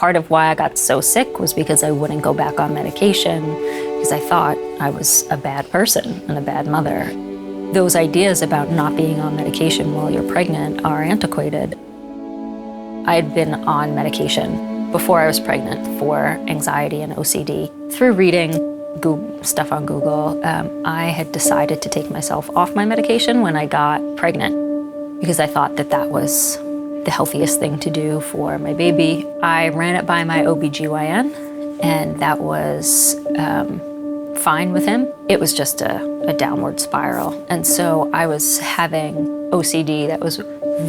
Part of why I got so sick was because I wouldn't go back on medication because I thought I was a bad person and a bad mother. Those ideas about not being on medication while you're pregnant are antiquated. I had been on medication before I was pregnant for anxiety and OCD. Through reading stuff on Google, I had decided to take myself off my medication when I got pregnant because I thought that that was the healthiest thing to do for my baby. I ran it by my OBGYN, and that was fine with him. It was just a downward spiral. And so I was having OCD that was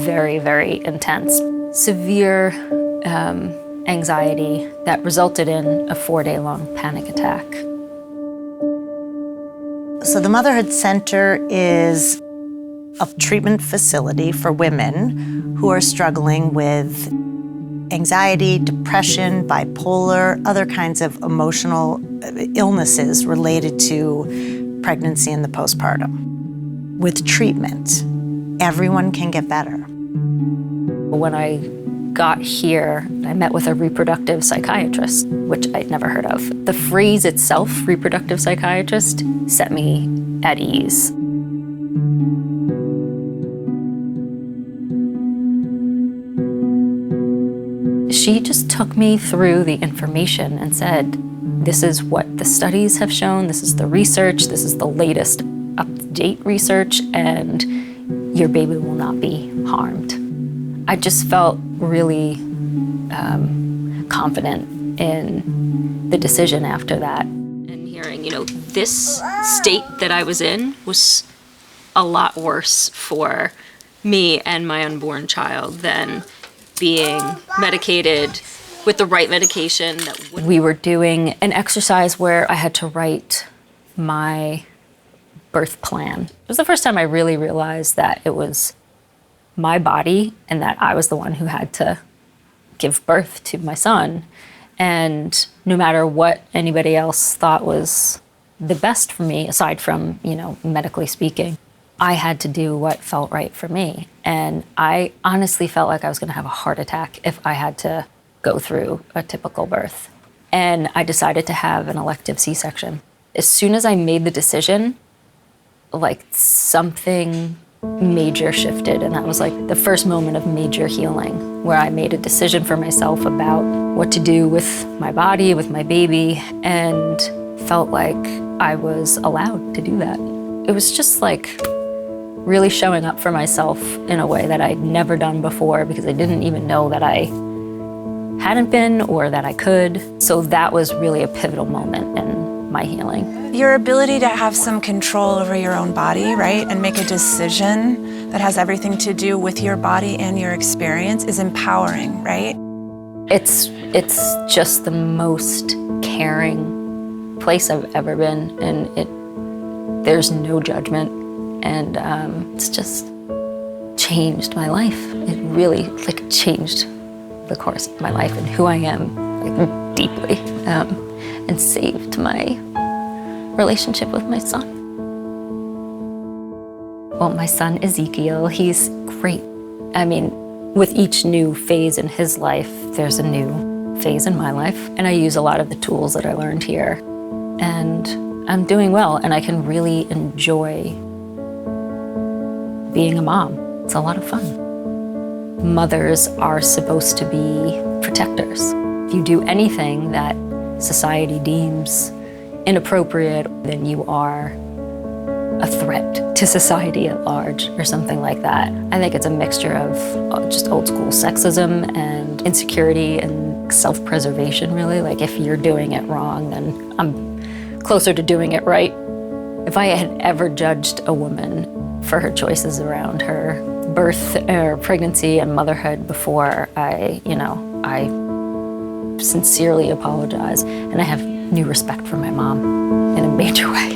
very, very intense. Severe anxiety that resulted in a 4-day-long panic attack. So the Motherhood Center is a treatment facility for women who are struggling with anxiety, depression, bipolar, other kinds of emotional illnesses related to pregnancy and the postpartum. With treatment, everyone can get better. When I got here, I met with a reproductive psychiatrist, which I'd never heard of. The phrase itself, reproductive psychiatrist, set me at ease. She just took me through the information and said, this is what the studies have shown, this is the research, this is the latest up-to-date research, and your baby will not be harmed. I just felt really confident in the decision after that. And hearing, this state that I was in was a lot worse for me and my unborn child than being medicated with the right medication. We were doing an exercise where I had to write my birth plan. It was the first time I really realized that it was my body and that I was the one who had to give birth to my son. And no matter what anybody else thought was the best for me, aside from, medically speaking, I had to do what felt right for me. And I honestly felt like I was gonna have a heart attack if I had to go through a typical birth. And I decided to have an elective C-section. As soon as I made the decision, something major shifted, and that was the first moment of major healing, where I made a decision for myself about what to do with my body, with my baby, and felt like I was allowed to do that. It was just really showing up for myself in a way that I'd never done before because I didn't even know that I hadn't been or that I could. So that was really a pivotal moment in my healing. Your ability to have some control over your own body, right, and make a decision that has everything to do with your body and your experience is empowering, right? It's just the most caring place I've ever been, and there's no judgment. And it's just changed my life. It really changed the course of my life and who I am deeply, and saved my relationship with my son. Well, my son Ezekiel, he's great. I mean, with each new phase in his life, there's a new phase in my life. And I use a lot of the tools that I learned here. And I'm doing well, and I can really enjoy being a mom. It's a lot of fun. Mothers are supposed to be protectors. If you do anything that society deems inappropriate, then you are a threat to society at large or something like that. I think it's a mixture of just old school sexism and insecurity and self-preservation, really. If you're doing it wrong, then I'm closer to doing it right. If I had ever judged a woman for her choices around her birth or pregnancy and motherhood before, I sincerely apologize, and I have new respect for my mom in a major way.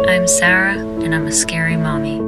I'm Sara, and I'm a scary mommy.